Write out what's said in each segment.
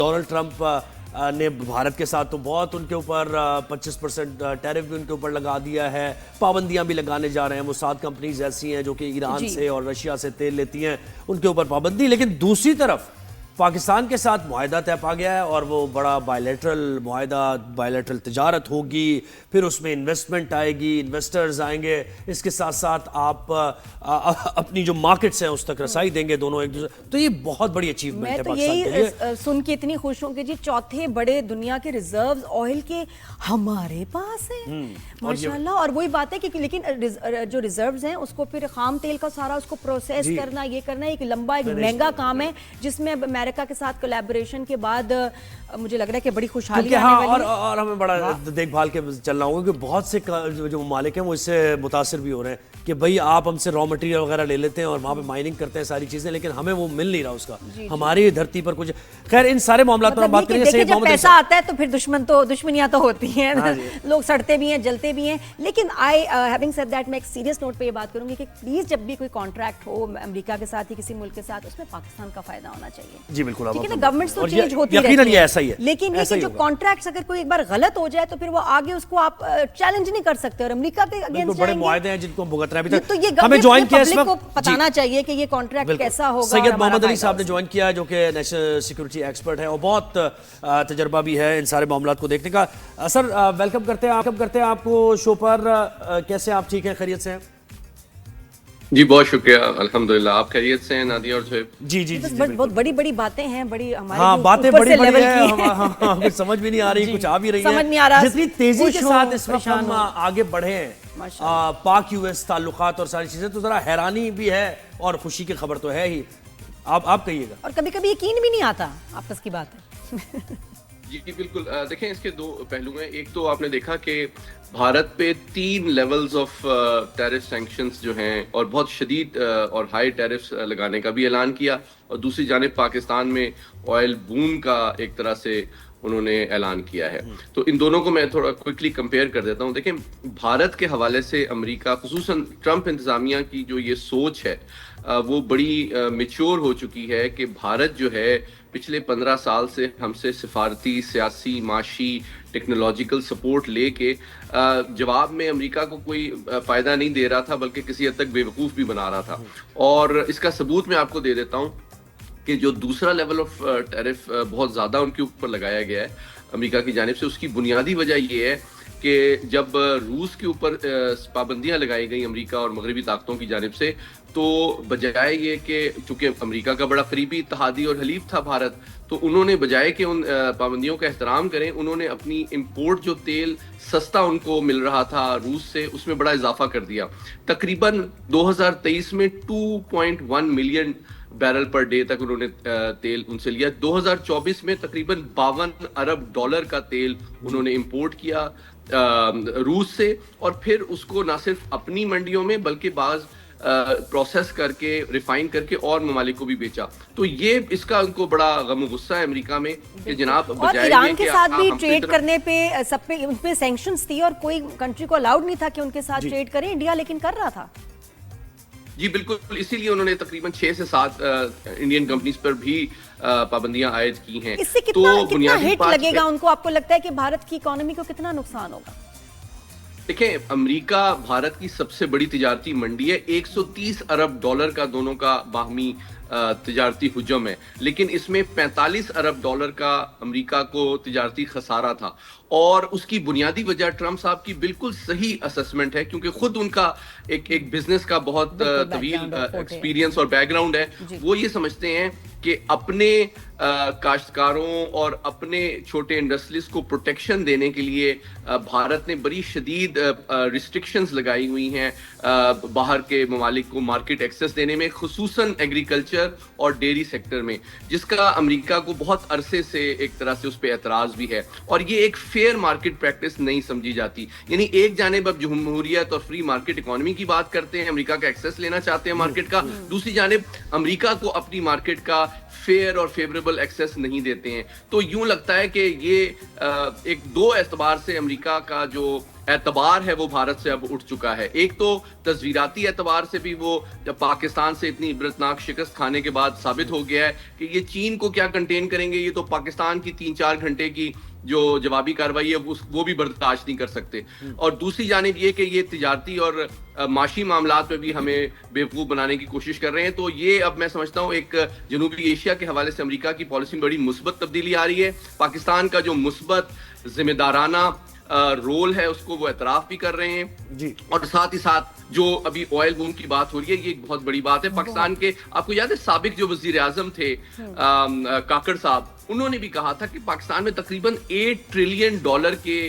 Donald Trump نے بھارت کے ساتھ تو بہت ان کے اوپر 25% ٹیرف بھی ان کے اوپر لگا دیا ہے، پابندیاں بھی لگانے جا رہے ہیں. وہ 7 کمپنیز ایسی ہیں جو کہ ایران سے اور رشیا سے تیل لیتی ہیں، ان کے اوپر پابندی. لیکن دوسری طرف پاکستان کے ساتھ معاہدہ طے پا گیا ہے اور وہ بڑا بائیلیٹرل معاہدہ، بائیلیٹرل تجارت ہوگی، پھر اس میں انویسٹمنٹ آئے گی، انویسٹرز آئیں گے، اس کے ساتھ ساتھ آپ اپنی جو مارکیٹس ہیں اس تک رسائی دیں گے دونوں ایک دوسرے. تو یہ بہت بڑی اچیومنٹ ہے پاکستان کے لیے. میں تو یہی سن کے اتنی خوش ہوں کہ جی چوتھے بڑے دنیا کے ریزروز آئل کے ہمارے پاس ہیں ماشاءاللہ. اور وہی بات ہے کہ لیکن جو ریزروز ہیں اس کو پھر خام تیل کا سارا اس کو پروسیس کرنا، یہ کرنا ایک لمبا ایک مہنگا کام ہے، جس میں امریکہ کے ساتھ کولیبوریشن کے بعد مجھے لگ رہا ہے کہ بڑی خوشحالی آنے والی ہے. اور ہمیں بڑا دیکھ بھال کے چلنا ہوگا کہ بہت سے جو ممالک ہیں وہ اس سے متاثر بھی ہو رہے ہیں کہ بھئی آپ ہم سے را مٹیریل وغیرہ لے لیتے ہیں اور وہاں پہ مائننگ کرتے ہیں ساری چیزیں، لیکن ہمیں وہ مل نہیں رہا اس کا. ہماری دھرتی پر کچھ خیر ان سارے معاملات پر ہم بات کریں گے. جب پیسہ آتا ہے تو پھر دشمنیاں تو ہوتی ہیں، لوگ سڑتے بھی ہیں، جلتے بھی ہیں. لیکن ہیونگ سیڈ دیٹ میں ایک سیریس نوٹ پہ یہ بات کروں گی کہ پلیز جب بھی کوئی کانٹریکٹ ہو امریکہ کے ساتھ ہی کسی ملک کے ساتھ، اس میں پاکستان کا فائدہ ہونا چاہیے. جی بالکل. گورنمنٹس تو چینج ہوتی رہتی ہیں، لیکن یہ کہ جو کانٹریکٹس اگر کوئی ایک بار غلط ہو جائے تو پھر وہ آگے اس کو آپ چیلنج نہیں کر سکتے. اور امریکہ کے اگینسٹ بڑے معاہدے ہیں جن کو بھگتنا ہے ابھی تک. تو یہ ہمیں جوائن کیا اس پبلک کو وقت بتانا چاہیے کہ یہ کانٹریکٹ کیسا ہوگا. سید محمد علی صاحب نے جوائن کیا ہے جو کہ نیشنل سیکورٹی ایکسپرٹ ہے اور بہت تجربہ بھی ہے ان سارے معاملات کو دیکھنے کا. سر ویلکم کرتے ہیں آپ کو شو پر. کیسے آپ؟ ٹھیک ہیں، خیریت سے ہیں؟ جی بہت شکریہ، الحمدللہ. آپ خیریت سے ہیں نادیہ اور شعیب؟ جی بہت بڑی بڑی باتیں ہیں، بڑی ہماری باتیں بڑی بڑی ہیں، ہمیں سمجھ بھی نہیں آ رہی، کچھ آ بھی رہی ہے. جتنی تیزی کے ساتھ اس وقت ہم آگے بڑھے ہیں پاک یو ایس تعلقات اور ساری چیزیں، تو ذرا حیرانی بھی ہے اور خوشی کی خبر تو ہے ہی. آپ کہیے گا. اور کبھی کبھی یقین بھی نہیں آتا، آپس کی بات ہے. جی بالکل. دیکھیں اس کے 2 پہلو ہیں. ایک تو آپ نے دیکھا کہ بھارت پہ 3 لیولز آف ٹیرف سینکشنز جو ہیں اور بہت شدید اور ہائی ٹیرفز لگانے کا بھی اعلان کیا، اور دوسری جانب پاکستان میں آئل بوم کا ایک طرح سے انہوں نے اعلان کیا ہے. تو ان دونوں کو میں تھوڑا کوئکلی کمپیئر کر دیتا ہوں. دیکھیں بھارت کے حوالے سے امریکہ، خصوصاً ٹرمپ انتظامیہ کی جو یہ سوچ ہے وہ بڑی میچور ہو چکی ہے کہ بھارت جو ہے پچھلے 15 سال سے ہم سے سفارتی، سیاسی، معاشی، ٹیکنالوجیکل سپورٹ لے کے جواب میں امریکہ کو کوئی فائدہ نہیں دے رہا تھا، بلکہ کسی حد تک بیوقوف بھی بنا رہا تھا. اور اس کا ثبوت میں آپ کو دے دیتا ہوں کہ جو دوسرا لیول آف ٹیرف بہت زیادہ ان کے اوپر لگایا گیا ہے امریکہ کی جانب سے، اس کی بنیادی وجہ یہ ہے کہ جب روس کے اوپر پابندیاں لگائی گئی امریکہ اور مغربی طاقتوں کی جانب سے، تو بجائے یہ کہ چونکہ امریکہ کا بڑا قریبی اتحادی اور حلیف تھا بھارت، تو انہوں نے بجائے کہ ان پابندیوں کا احترام کریں، انہوں نے اپنی امپورٹ جو تیل سستا ان کو مل رہا تھا روس سے، اس میں بڑا اضافہ کر دیا. تقریباً 2023 میں 2.1 ملین بیرل پر ڈے تک انہوں نے تیل ان سے لیا. 2024 میں تقریباً $52 ارب کا تیل انہوں نے امپورٹ کیا روس سے، اور پھر اس کو نہ صرف اپنی منڈیوں میں بلکہ بعض پروسیس کر کے، ریفائن کر کے اور ممالک کو بھی بیچا. تو یہ اس کا ان کو بڑا غم و غصہ ہے امریکہ میں کہ جناب اور ایران کے ساتھ بھی ٹریڈ کرنے پہ سب پہ ان پہ سینکشنز تھی اور کوئی کنٹری کو الاؤڈ نہیں تھا کہ ان کے ساتھ ٹریڈ کریں. انڈیا لیکن کر رہا تھا. جی بالکل، اسی لیے انہوں نے تقریباً 6 سے 7 انڈین کمپنیز پر بھی پابندیاں عائد کی ہیں. اس سے کتنا ہٹ لگے گا ان کو؟ آپ کو لگتا ہے کہ بھارت کی اکانومی کو کتنا نقصان ہوگا؟ دیکھیں امریکہ بھارت کی سب سے بڑی تجارتی منڈی ہے. $130 ارب کا دونوں کا باہمی تجارتی حجم ہے، لیکن اس میں $45 ارب کا امریکہ کو تجارتی خسارہ تھا. اور اس کی بنیادی وجہ ٹرمپ صاحب کی بالکل صحیح اسسمنٹ ہے، کیونکہ خود ان کا ایک بزنس کا بہت طویل ایکسپیرینس اور بیک گراؤنڈ ہے. وہ یہ سمجھتے ہیں کہ اپنے کاشتکاروں اور اپنے چھوٹے انڈسٹریز کو پروٹیکشن دینے کے لیے بھارت نے بڑی شدید ریسٹرکشنز لگائی ہوئی ہیں باہر کے ممالک کو مارکیٹ ایکسس دینے میں، خصوصاً ایگریکلچر اور ڈیری سیکٹر میں، جس کا امریکہ کو بہت عرصے سے ایک طرح سے اس پہ اعتراض بھی ہے. اور یہ ایک فیئر مارکیٹ پریکٹس نہیں سمجھی جاتی. یعنی ایک جانب اب جمہوریت اور فری مارکیٹ اکانومی کی بات کرتے ہیں، امریکہ کا ایکسس لینا چاہتے ہیں مارکیٹ کا، دوسری جانب امریکہ کو اپنی مارکیٹ کا فیئر اور فیوریبل ایکسس نہیں دیتے ہیں. تو یوں لگتا ہے کہ یہ ایک 2 اعتبار سے امریکہ کا جو एतबार है वो भारत से अब उठ चुका है। एक तो तस्वीराती एतबार से भी वो जब पाकिस्तान से इतनी इबरतनाक शिकस्त खाने के बाद साबित हो गया है कि ये चीन को क्या कंटेन करेंगे, ये तो पाकिस्तान की 3-4 घंटे की जो जवाबी कार्रवाई है वो भी बर्दाश्त नहीं कर सकते। और दूसरी जानिब ये कि ये तिजारती और माशी मामलात में भी हमें बेवकूफ़ बनाने की कोशिश कर रहे हैं। तो ये अब मैं समझता हूँ एक जनूबी एशिया के हवाले से अमेरिका की पॉलिसी में बड़ी मुस्बत तब्दीली आ रही है। पाकिस्तान का जो मुस्बत जिम्मेदाराना रोल है उसको वो एतराफ़ भी कर रहे हैं जी। और साथ ही साथ जो अभी ऑयल बूम की बात हो रही है, ये एक बहुत बड़ी बात है। पाकिस्तान के, आपको याद है साबिक जो वजीर आजम थे काकड़ साहब, उन्होंने भी कहा था कि पाकिस्तान में तकरीबन $8 ट्रिलियन के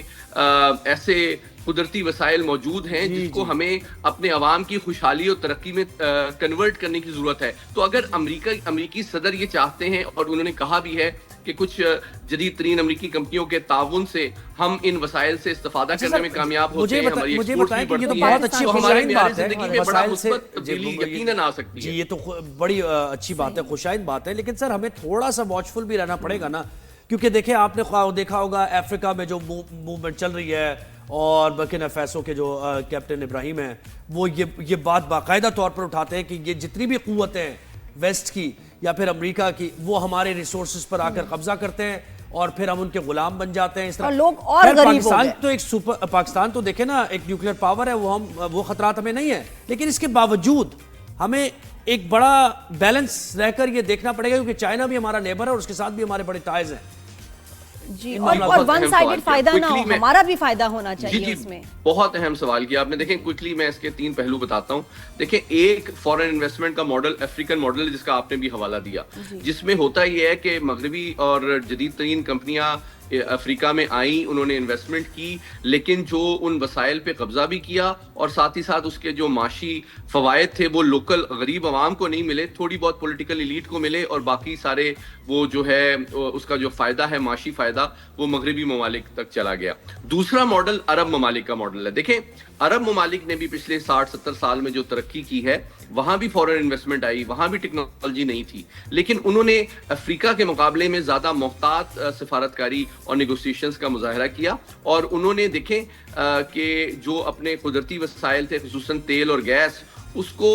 ऐसे कुदरती वसाइल मौजूद हैं जिसको हमें अपने अवाम की खुशहाली और तरक्की में कन्वर्ट करने की जरूरत है। तो अगर अमेरिकी सदर ये चाहते हैं, और उन्होंने कहा भी है कि कुछ जदीद तरीन अमेरिकी कंपनियों के ताउन से हम इन वसाइल से इस्तेफादा करने में कामयाब होते हैं, हमारी एक्सपोर्ट्स भी बढ़ती हैं, तो हमारे म्यार जिंदगी में बड़ा मुस्बत तब्दीली यकीनन आ सकती है। जी, ये तो बड़ी अच्छी बात है, खुशाइंद बात है। लेकिन सर हमें थोड़ा सा वॉचफुल भी रहना पड़ेगा ना, क्योंकि देखिए आपने देखा होगा अफ्रीका में जो मूवमेंट चल रही है और बर्किना फैसो के जो कैप्टन इब्राहिम हैं वो ये बात बाकायदा तौर पर उठाते हैं कि ये जितनी भी कुव्वतें हैं वेस्ट की या फिर अमेरिका की, वो हमारे रिसोर्सेज पर आकर कब्जा करते हैं और फिर हम उनके गुलाम बन जाते हैं। इस तरह लोग और गरीब हो गए। पाकिस्तान तो देखे ना एक न्यूक्लियर पावर है, वो खतरात हमें नहीं है, लेकिन इसके बावजूद हमें एक बड़ा बैलेंस रहकर ये देखना पड़ेगा, क्योंकि चाइना भी हमारा नेबर है और उसके साथ भी हमारे बड़े टाइज हैं जी। और वन साइडेड फायदा ना हो, हमारा भी फायदा होना चाहिए इसमें। बहुत अहम सवाल किया आपने। देखें क्विकली मैं इसके 3 पहलू बताता हूं। देखें, एक फॉरेन इन्वेस्टमेंट का मॉडल अफ्रीकन मॉडल है जिसका आपने भी हवाला दिया, जिसमें होता यह है कि मगरबी और जदीद तरीन कंपनियां अफ्रीका में आई, उन्होंने इन्वेस्टमेंट की, लेकिन जो उन वसाइल पे कब्जा भी किया और साथ ही साथ उसके जो माशी फवायद थे वो लोकल गरीब आवाम को नहीं मिले, थोड़ी बहुत पॉलिटिकल एलीट को मिले, और बाकी सारे वो जो है उसका जो फायदा है माशी फायदा वो मगरबी ममालिक तक चला गया। दूसरा मॉडल अरब ममालिक का मॉडल है। देखें, अरब ममालिक ने भी पिछले 60-70 साल में जो तरक्की की है, वहां भी फॉरेन इन्वेस्टमेंट आई, वहां भी टेक्नोलॉजी नहीं थी, लेकिन उन्होंने अफ्रीका के मुकाबले में ज्यादा मोहतात सफारतकारी और नेगोशिएशंस का मुजाहरा किया, और उन्होंने देखें कि जो अपने कुदरती वसाइल थे खुसूसन तेल और गैस, उसको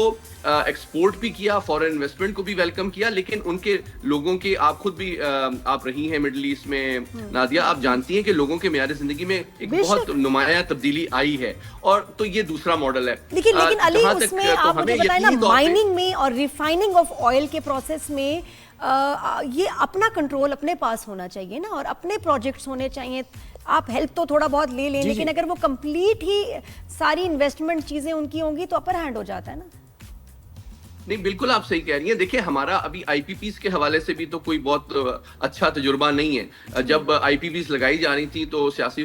एक्सपोर्ट भी किया, फॉरेन इन्वेस्टमेंट को भी वेलकम किया, लेकिन उनके लोगों के, आप खुद भी आप रही हैं मिडिल ईस्ट में नादिया, आप जानती हैं कि लोगों के म्यार जिंदगी में एक बहुत नुमाया तब्दीली आई है, और तो ये दूसरा मॉडल है। लेकिन अली उसमें आप मुझे बताएं ना, माइनिंग में और रिफाइनिंग ऑफ ऑयल के प्रोसेस में ये अपना कंट्रोल अपने पास होना चाहिए ना, और अपने प्रोजेक्ट्स होने चाहिए। आप हेल्प तो थोड़ा बहुत ले लें, लेकिन अगर वो कंप्लीट ही सारी इन्वेस्टमेंट चीजें उनकी होंगी तो अपर हैंड हो जाता है ना। नहीं, बिल्कुल आप सही कह रही हैं। देखिए, हमारा अभी आईपीपीस के हवाले से भी तो कोई बहुत अच्छा तजुर्बा नहीं है। जब आईपीपीस लगाई जा रही थी तो सियासी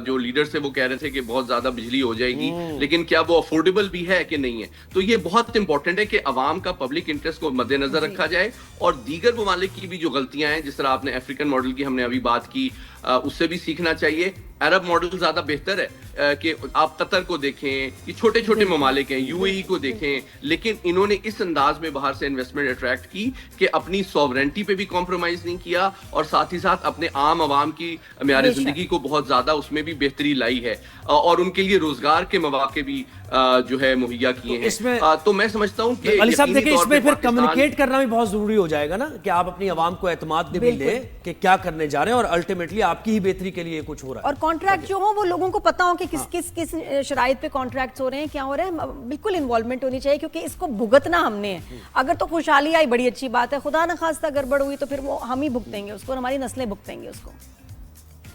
जो लीडर्स थे वो कह रहे थे कि बहुत ज्यादा बिजली हो जाएगी, लेकिन क्या वो अफोर्डेबल भी है कि नहीं है। तो ये बहुत इंपॉर्टेंट है कि अवाम का पब्लिक इंटरेस्ट को मद्देनजर रखा जाए, और दीगर ममालिक की भी जो गलतियां हैं, जिस तरह आपने अफ्रीकन मॉडल की हमने अभी बात की, उससे भी सीखना चाहिए। अरब मॉडल ज्यादा बेहतर है कि आप कतर को देखें, ये छोटे छोटे ममालिक हैं, यूएई को देखें, लेकिन इन्होंने इस अंदाज में बाहर से इन्वेस्टमेंट अट्रैक्ट की कि अपनी सॉवरेंटी पे भी कॉम्प्रोमाइज नहीं किया, और साथ ही साथ अपने आम आवाम की म्यार जिंदगी को बहुत ज्यादा उसमें भी बेहतरी लाई है, और उनके लिए रोजगार के मौके भी जो है मुहैया किए हैं। तो मैं समझता हूँ कि अली साहब देखिए, इसमें फिर कम्युनिकेट करना भी बहुत जरूरी हो जाएगा ना, कि आप अपनी आवाम को एतमाद भी दे कि क्या करने जा रहे हैं, और अल्टीमेटली आपकी ही बेहतरी के लिए कुछ हो रहा है, और कॉन्ट्रैक्ट जो हो वो लोगों को पता हो कि किस शराइत पे कॉन्ट्रैक्ट्स हो रहे हैं, क्या हो रहे हैं। बिल्कुल इन्वॉल्वमेंट होनी चाहिए, क्योंकि इसको भुगतना हमने है। अगर तो खुशहाली आई, बड़ी अच्छी बात है, खुदा न खास्ता गड़बड़ हुई तो फिर वो हम ही भुगतेंगे उसको, और हमारी नस्लें भुगतेंगे उसको।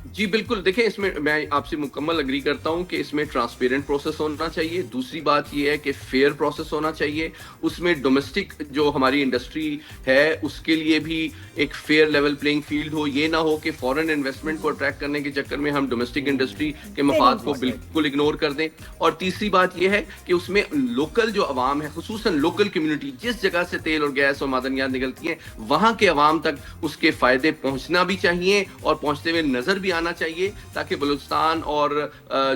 जी बिल्कुल, देखिए इसमें मैं आपसे मुकम्मल अग्री करता हूं कि इसमें ट्रांसपेरेंट प्रोसेस होना चाहिए। दूसरी बात यह है कि फेयर प्रोसेस होना चाहिए, उसमें डोमेस्टिक जो हमारी इंडस्ट्री है उसके लिए भी एक फेयर लेवल प्लेइंग फील्ड हो। ये ना हो कि फॉरेन इन्वेस्टमेंट को अट्रैक्ट करने के चक्कर में हम डोमेस्टिक इंडस्ट्री के मफाद को बिल्कुल इग्नोर कर दें। और तीसरी बात यह है कि उसमें लोकल जो अवाम है, खुसूसन लोकल कम्युनिटी, जिस जगह से तेल और गैस और मादनियात निकलती हैं, वहां के अवाम तक उसके फायदे पहुंचना भी चाहिए, और पहुंचते हुए नजर भी आना चाहिए, ताकि बलूचिस्तान और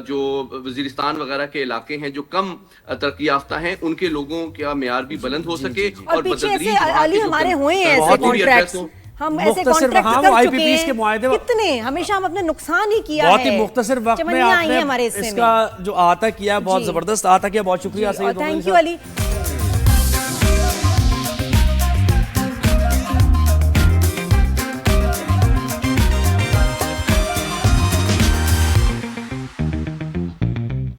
जो वजीरिस्तान वगैरह के इलाके हैं जो कम तरक्की याफ्ता हैं, उनके लोगों का म्यार भी बुलंद हो सके। और पीछे से अली हमारे हुए हैं ऐसे कॉन्ट्रैक्ट्स ہم ایسے مختصر کانٹریکٹ وہاں کر وہ چکے IPPs کے معاہدے ہیں کتنے، ہمیشہ ہم اپنے نقصان ہی کیا ہے، بہت ہی مختصر وقت میں چمنیاں آپ آئی ہیں ہمارے نے حصے اس میں۔ کا جو آتا کیا، بہت زبردست آتا کیا، بہت شکریہ سید تھینک یو علی۔